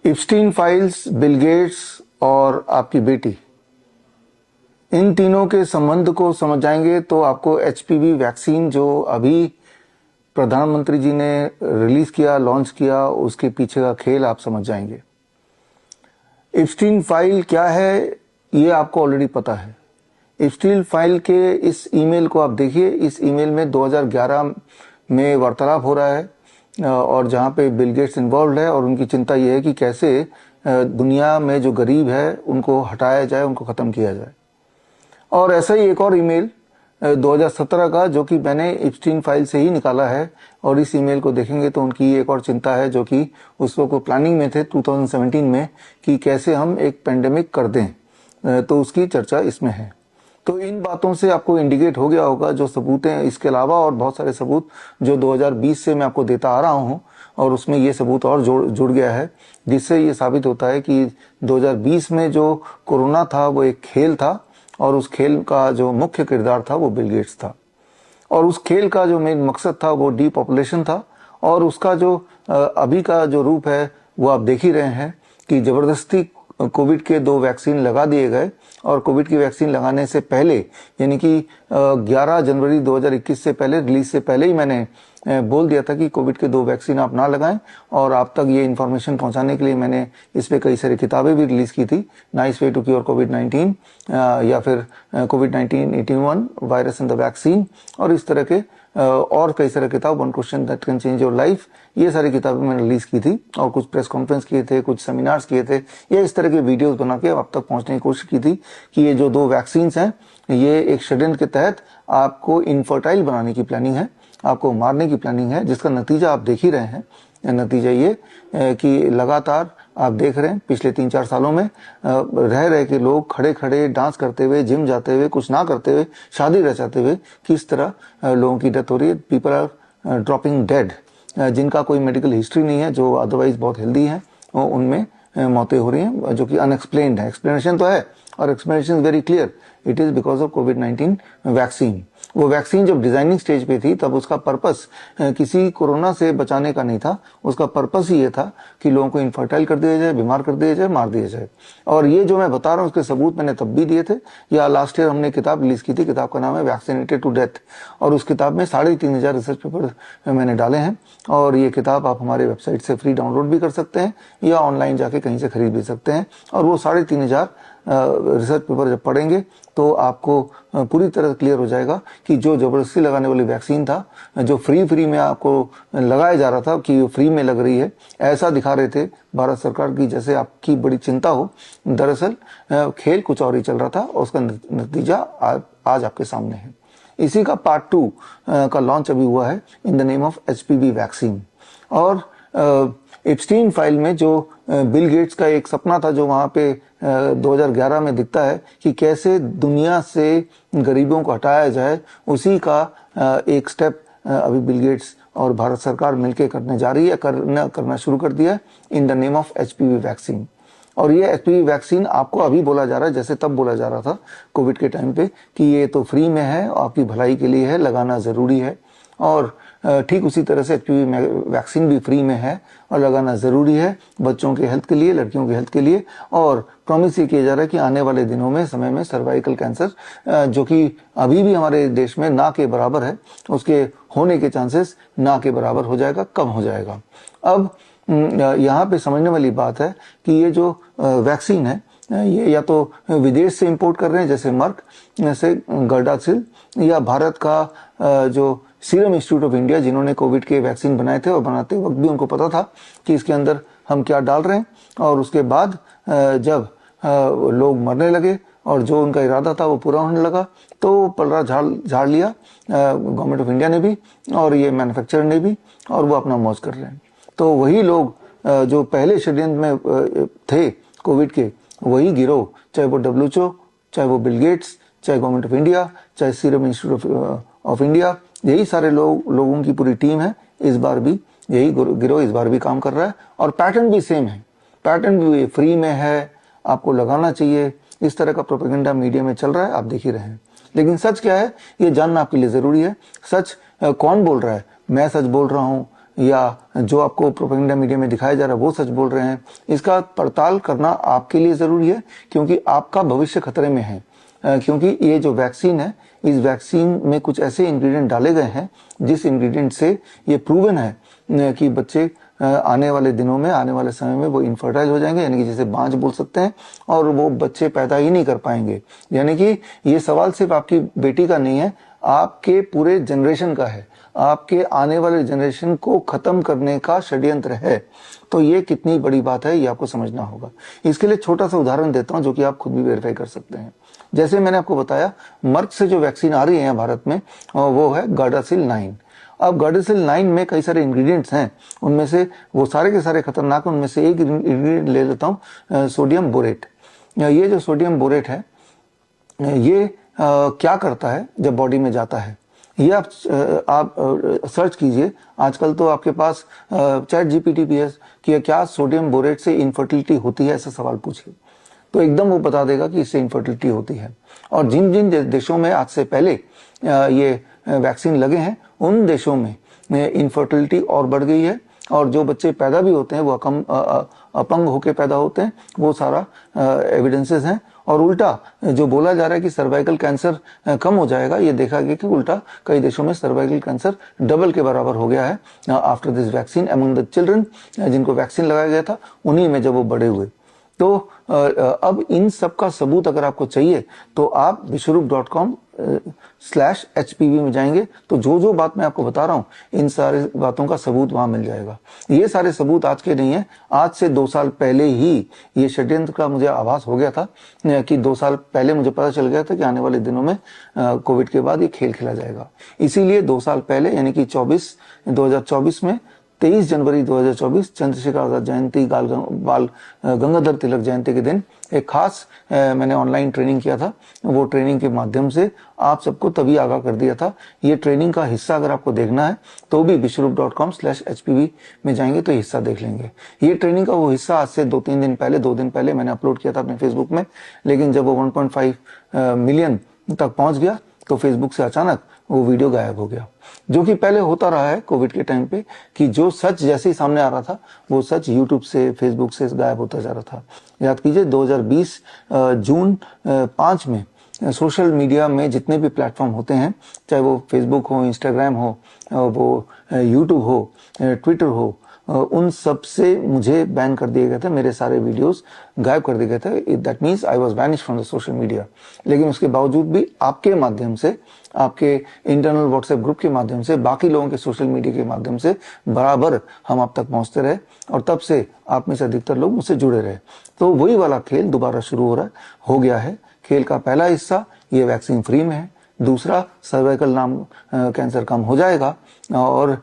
इप्स्टीन files, Bill Gates और आपकी बेटी, इन तीनों के संबंध को समझ जाएंगे तो आपको एचपीवी वैक्सीन जो अभी प्रधानमंत्री जी ने रिलीज किया, लॉन्च किया, उसके पीछे का खेल आप समझ जाएंगे। इप्स्टीन फाइल क्या है ये आपको ऑलरेडी पता है। इप्स्टीन फाइल के इस ईमेल को आप देखिए। इस ईमेल में 2011 में वार्तालाप हो रहा है और जहां पे बिल गेट्स इन्वॉल्व है और उनकी चिंता ये है कि कैसे दुनिया में जो गरीब है उनको हटाया जाए, उनको खत्म किया जाए। और ऐसा ही एक और ईमेल 2017 का जो कि मैंने इप्स्टीन फाइल से ही निकाला है, और इस ईमेल को देखेंगे तो उनकी एक और चिंता है जो कि उस वक्त प्लानिंग में थे 2017 में कि कैसे हम एक पेंडेमिक कर दें, तो उसकी चर्चा इसमें है। तो इन बातों से आपको इंडिकेट हो गया होगा जो सबूत हैं, इसके अलावा और बहुत सारे सबूत जो 2020 से मैं आपको देता आ रहा हूं, और उसमें ये सबूत और जुड़ गया है, जिससे ये साबित होता है कि 2020 में जो कोरोना था वो एक खेल था, और उस खेल का जो मुख्य किरदार था वो बिल गेट्स था, और उस खेल का जो मेन मकसद था वो डीपॉपुलेशन था। और उसका जो अभी का जो रूप है वो आप देख ही रहे हैं कि जबरदस्ती कोविड के 2 वैक्सीन लगा दिए गए, और कोविड की वैक्सीन लगाने से पहले यानी कि 11 जनवरी 2021 से पहले, रिलीज से पहले ही मैंने बोल दिया था कि कोविड के 2 वैक्सीन आप ना लगाएं, और आप तक ये इन्फॉर्मेशन पहुंचाने के लिए मैंने इस पे कई सारी किताबें भी रिलीज की थी। नाइस वे टू क्योर कोविड-19 या फिर कोविड-19-81 वायरस एंड द वैक्सीन, और इस तरह के और कई सारे किताब, one question that can change your life, ये सारी किताबें मैंने रिलीज की थी, और कुछ प्रेस कॉन्फ्रेंस किए थे, कुछ सेमिनार्स किए थे, ये इस तरह के वीडियोस बना के आप तक पहुंचने की कोशिश की थी कि ये जो 2 वैक्सीन हैं ये एक षड्यंत्र के तहत आपको इनफर्टाइल बनाने की प्लानिंग है, आपको मारने की प्लानिंग है, जिसका नतीजा आप देख ही रहे हैं। नतीजा ये कि लगातार आप देख रहे हैं पिछले 3-4 सालों में रह रहे के लोग खड़े खड़े डांस करते हुए, जिम जाते हुए, कुछ ना करते हुए, शादी रचाते हुए किस तरह लोगों की डेथ हो रही है। पीपल आर ड्रॉपिंग डेड, जिनका कोई मेडिकल हिस्ट्री नहीं है, जो अदरवाइज बहुत हेल्दी है, उनमें मौतें हो रही हैं जो कि अनएक्सप्लेन्ड है। एक्सप्लेनेशन तो है, और explanation is very clear, it is because of covid vaccine. वो वैक्सीन जब डिजाइनिंग स्टेज पे थी तब उसका पर्पस किसी कोरोना से बचाने का नहीं था, उसका पर्पस ही ये था कि लोगों को इनफर्टाइल कर दिया जाए, बीमार कर दिया जाए, मार दिया जाए। और ये जो मैं बता रहा हूँ उसके सबूत मैंने तब भी दिए थे, या लास्ट ईयर हमने किताब रिलीज की थी, किताब का नाम है वैक्सीनेटेड टू डेथ, और उस किताब में 3500 रिसर्च पेपर मैंने डाले हैं, और ये किताब आप हमारे वेबसाइट से फ्री डाउनलोड भी कर सकते हैं या ऑनलाइन जाके कहीं से खरीद भी सकते हैं। और वो 3500 रिसर्च पेपर जब पढ़ेंगे तो आपको पूरी तरह क्लियर हो जाएगा कि जो जबरदस्ती लगाने वाली वैक्सीन था, जो फ्री में आपको लगाया जा रहा था कि फ्री में लग रही है, ऐसा दिखा रहे थे भारत सरकार की जैसे आपकी बड़ी चिंता हो, दरअसल खेल कुछ और ही चल रहा था, और उसका नतीजा आज आपके सामने है। इसी का पार्ट 2 का लॉन्च अभी हुआ है in the name of HPV vaccine. और इप्स्टीन फाइल में जो बिल गेट्स का एक सपना था जो वहां पे 2011 में दिखता है कि कैसे दुनिया से गरीबों को हटाया जाए, उसी का एक स्टेप अभी बिल गेट्स और भारत सरकार मिलकर करने जा रही है, करना शुरू कर दिया है in the name of HPV vaccine. और ये एचपीवी वैक्सीन आपको अभी बोला जा रहा है, जैसे तब बोला जा रहा था कोविड के टाइम पे कि ये तो फ्री में है, आपकी भलाई के लिए है, लगाना जरूरी है। और ठीक उसी तरह से एचपीवी वैक्सीन भी फ्री में है और लगाना जरूरी है, बच्चों के हेल्थ के लिए, लड़कियों के हेल्थ के लिए। और प्रॉमिस ये किया जा रहा है कि आने वाले दिनों में, समय में सर्वाइकल कैंसर जो कि अभी भी हमारे देश में ना के बराबर है, उसके होने के चांसेस ना के बराबर हो जाएगा, कम हो जाएगा। अब यहाँ पे समझने वाली बात है कि ये जो वैक्सीन है ये या तो विदेश से इंपोर्ट कर रहे हैं जैसे मर्क से गर्डासिल, या भारत का जो सीरम इंस्टीट्यूट ऑफ इंडिया जिन्होंने कोविड के वैक्सीन बनाए थे, और बनाते वक्त भी उनको पता था कि इसके अंदर हम क्या डाल रहे हैं। और उसके बाद जब लोग मरने लगे और जो उनका इरादा था वो पूरा होने लगा, तो पलड़ा झाड़ लिया गवर्नमेंट ऑफ इंडिया ने भी और ये मैन्युफैक्चरर ने भी, और वो अपना मौज कर रहे हैं। तो वही लोग जो पहले षड्यंत्र में थे कोविड के, वही गिरोह, चाहे वो WHO, चाहे वो बिल गेट्स, चाहे गवर्नमेंट ऑफ इंडिया, चाहे सीरम इंस्टीट्यूट ऑफ इंडिया, यही सारे लोगों की पूरी टीम है। इस बार भी यही गिरोह इस बार भी काम कर रहा है, और पैटर्न भी सेम है, पैटर्न भी फ्री में है, आपको लगाना चाहिए, इस तरह का प्रोपेगेंडा मीडिया में चल रहा है, आप देख ही रहे हैं। लेकिन सच क्या है ये जानना आपके लिए जरूरी है। सच कौन बोल रहा है, मैं सच बोल रहा हूँ या जो आपको प्रोपेगेंडा मीडिया में दिखाया जा रहा है वो सच बोल रहे हैं, इसका पड़ताल करना आपके लिए जरूरी है, क्योंकि आपका भविष्य खतरे में है। क्योंकि ये जो वैक्सीन है, इस वैक्सीन में कुछ ऐसे इंग्रेडिएंट डाले गए हैं जिस इंग्रेडिएंट से ये प्रूवन है कि बच्चे आने वाले दिनों में, आने वाले समय में वो इनफर्टाइल हो जाएंगे, यानी कि जैसे बांझ बोल सकते हैं, और वो बच्चे पैदा ही नहीं कर पाएंगे। यानी कि ये सवाल सिर्फ आपकी बेटी का नहीं है, आपके पूरे जनरेशन का है, आपके आने वाले जनरेशन को खत्म करने का षड्यंत्र है। तो ये कितनी बड़ी बात है, ये आपको समझना होगा। इसके लिए छोटा सा उदाहरण देता हूं जो कि आप खुद भी वेरीफाई कर सकते हैं। जैसे मैंने आपको बताया, मर्क से जो वैक्सीन आ रही है भारत में वो है गार्डासिल 9। अब गार्डासिल 9 में कई सारे इंग्रेडिएंट्स हैं, उनमें से वो सारे के सारे खतरनाक, उनमें से एक इंग्रेडिएंट ले लेता हूं, सोडियम बोरेट। ये जो सोडियम बोरेट है, ये क्या करता है जब बॉडी में जाता है, ये आप सर्च कीजिए। आजकल तो आपके पास चैट जीपीटी भी है कि क्या सोडियम बोरेट से इनफर्टिलिटी होती है, ऐसा सवाल पूछिए तो एकदम वो बता देगा कि इससे इनफर्टिलिटी होती है। और जिन जिन देशों में आज से पहले ये वैक्सीन लगे हैं, उन देशों में इनफर्टिलिटी और बढ़ गई है, और जो बच्चे पैदा भी होते हैं वो अपंग होके पैदा होते हैं, वो सारा एविडेंसेस हैं। और उल्टा जो बोला जा रहा है कि सर्वाइकल कैंसर कम हो जाएगा, ये देखा गया कि उल्टा कई देशों में सर्वाइकल कैंसर डबल के बराबर हो गया है after this vaccine among the children, जिनको वैक्सीन लगाया गया था उन्हीं में जब वो बड़े हुए। तो अब इन सब का सबूत अगर आपको चाहिए तो आप vishwarup.com/HPV में जाएंगे, तो जो जो बात मैं आपको बता रहा हूं, इन सारे बातों का सबूत वहां मिल जाएगा। ये सारे सबूत आज के नहीं है, आज से 2 साल पहले ही ये षड्यंत्र का मुझे आभास हो गया था कि 2 साल पहले मुझे पता चल गया था कि आने वाले दिनों में कोविड के बाद ये खेल खेला जाएगा। इसीलिए 2 साल पहले यानी कि 2024 में 23 जनवरी 2024 चंद्रशेखर आजाद जयंती, बाल गंगाधर तिलक जयंती के दिन एक खास मैंने ऑनलाइन ट्रेनिंग किया था। वो ट्रेनिंग के माध्यम से आप सबको तभी आगाह कर दिया था। ये ट्रेनिंग का हिस्सा अगर आपको देखना है तो भी vishwarup.com/HPV में जाएंगे तो हिस्सा देख लेंगे। ये ट्रेनिंग का वो हिस्सा आज से 2 दिन पहले मैंने अपलोड किया था अपने फेसबुक में, लेकिन जब वो 1.5 मिलियन तक पहुंच गया तो फेसबुक से अचानक वो वीडियो गायब हो गया। जो कि पहले होता रहा है कोविड के टाइम पे, कि जो सच जैसे ही सामने आ रहा था वो सच यूट्यूब से, फेसबुक से गायब होता जा रहा था। याद कीजिए 2020 जून 5 में सोशल मीडिया में जितने भी प्लेटफॉर्म होते हैं, चाहे वो फेसबुक हो, इंस्टाग्राम हो, वो यूट्यूब हो, ट्विटर हो, उन सब से मुझे बैन कर दिए गए थे, मेरे सारे वीडियोस गायब कर दिए गए थे। That means I was vanish from the social media. लेकिन उसके बावजूद भी आपके माध्यम से, आपके इंटरनल व्हाट्सएप ग्रुप के माध्यम से, बाकी लोगों के सोशल मीडिया के माध्यम से बराबर हम आप तक पहुंचते रहे, और तब से आप में से अधिकतर लोग मुझसे जुड़े रहे। तो वही वाला खेल दोबारा शुरू हो गया है। खेल का पहला हिस्सा ये वैक्सीन फ्री में है, दूसरा सर्वाइकल कैंसर कम हो जाएगा, और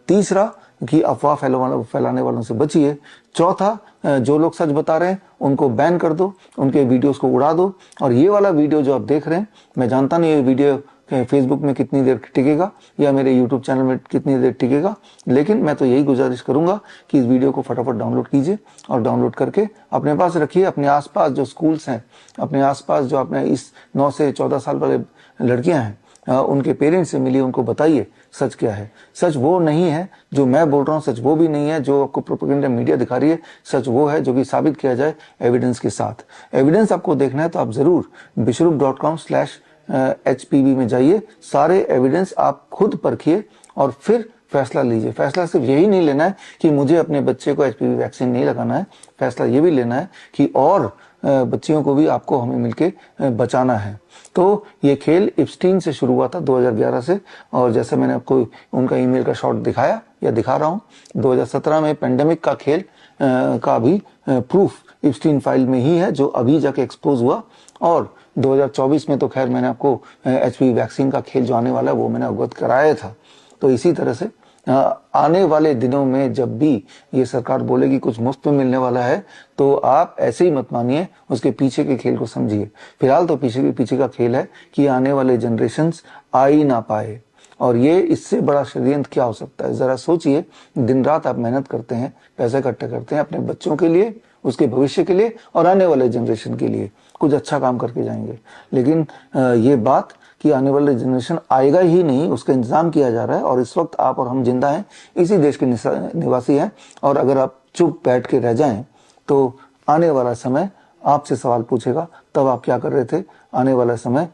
तीसरा कि अफवाह फैलाने वालों से बचिए, चौथा जो लोग सच बता रहे हैं उनको बैन कर दो, उनके वीडियोस को उड़ा दो। और ये वाला वीडियो जो आप देख रहे हैं, मैं जानता नहीं ये वीडियो फेसबुक में कितनी देर टिकेगा या मेरे यूट्यूब चैनल में कितनी देर टिकेगा, लेकिन मैं तो यही गुजारिश करूंगा कि इस वीडियो को फटाफट डाउनलोड कीजिए, और डाउनलोड करके अपने पास रखिए। अपने आसपास जो स्कूल्स हैं, अपने आसपास जो अपने इस 9 से 14 साल वाले लड़कियां हैं, उनके पेरेंट्स से मिलिए, उनको बताइए सच क्या है। सच वो नहीं है जो मैं बोल रहा हूँ, सच वो भी नहीं है जो आपको प्रोपेगेंडा मीडिया दिखा रही है। सच वो है जो कि साबित किया जाए एविडेंस के साथ। एविडेंस आपको देखना है तो आप जरूर vishwarup.com/HPV में जाइए, सारे एविडेंस आप खुद परखिए और फिर फैसला लीजिए। फैसला सिर्फ यही नहीं लेना है कि मुझे अपने बच्चे को HPV वैक्सीन नहीं लगाना है, फैसला ये भी लेना है कि और बच्चियों को भी आपको हमें मिलके बचाना है। तो ये खेल इप्स्टीन से शुरू हुआ था 2011 से, और जैसे मैंने आपको उनका ईमेल का शॉट दिखाया या दिखा रहा हूँ, 2017 में पेंडेमिक का खेल का भी प्रूफ इप्स्टीन फाइल में ही है, जो अभी जाके एक्सपोज हुआ। और 2024 में तो खैर मैंने आपको HPV वैक्सीन का खेल जो आने वाला है वो मैंने अवगत कराया था। तो इसी तरह से आने वाले दिनों में जब भी ये सरकार बोलेगी कुछ मुफ्त में मिलने वाला है, तो आप ऐसे ही मत मानिए, उसके पीछे के खेल को समझिए। फिलहाल तो पीछे का खेल है कि आने वाले जनरेशन्स आ ही ना पाए, और ये इससे बड़ा षड्यंत्र क्या हो सकता है। जरा सोचिए, दिन रात आप मेहनत करते हैं, पैसे इकट्ठे करते हैं अपने बच्चों के लिए, उसके भविष्य के लिए और आने वाले जनरेशन के लिए, कुछ अच्छा काम करके जाएंगे। लेकिन ये बात कि आने वाले जनरेशन आएगा ही नहीं, उसका इंतजाम किया जा रहा है। और इस वक्त आप और हम जिंदा हैं, इसी देश के निवासी हैं। और अगर आप चुप बैठ के रह जाएं तो आने वाला समय आपसे सवाल पूछेगा, तब आप क्या कर रहे थे। आने वाला समय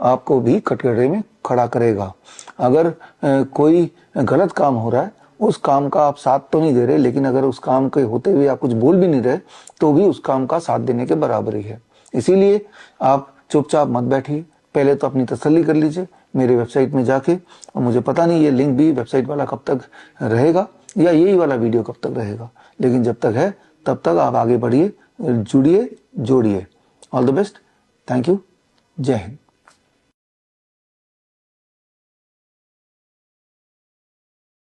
आपको भी कटघरे में खड़ा करेगा। अगर कोई गलत काम हो रहा है, उस काम का आप साथ तो नहीं दे रहे, लेकिन अगर उस काम के होते हुए आप कुछ बोल भी नहीं रहे तो भी उस काम का साथ देने के बराबर ही है। इसीलिए आप चुपचाप मत बैठिए, पहले तो अपनी तसल्ली कर लीजिए मेरे वेबसाइट में जाके। और मुझे पता नहीं ये लिंक भी वेबसाइट वाला कब तक रहेगा या यही वाला वीडियो कब तक रहेगा, लेकिन जब तक है तब तक आप आगे बढ़िए, जुड़िए, जोड़िए। All the best, thank you, जय हिंद।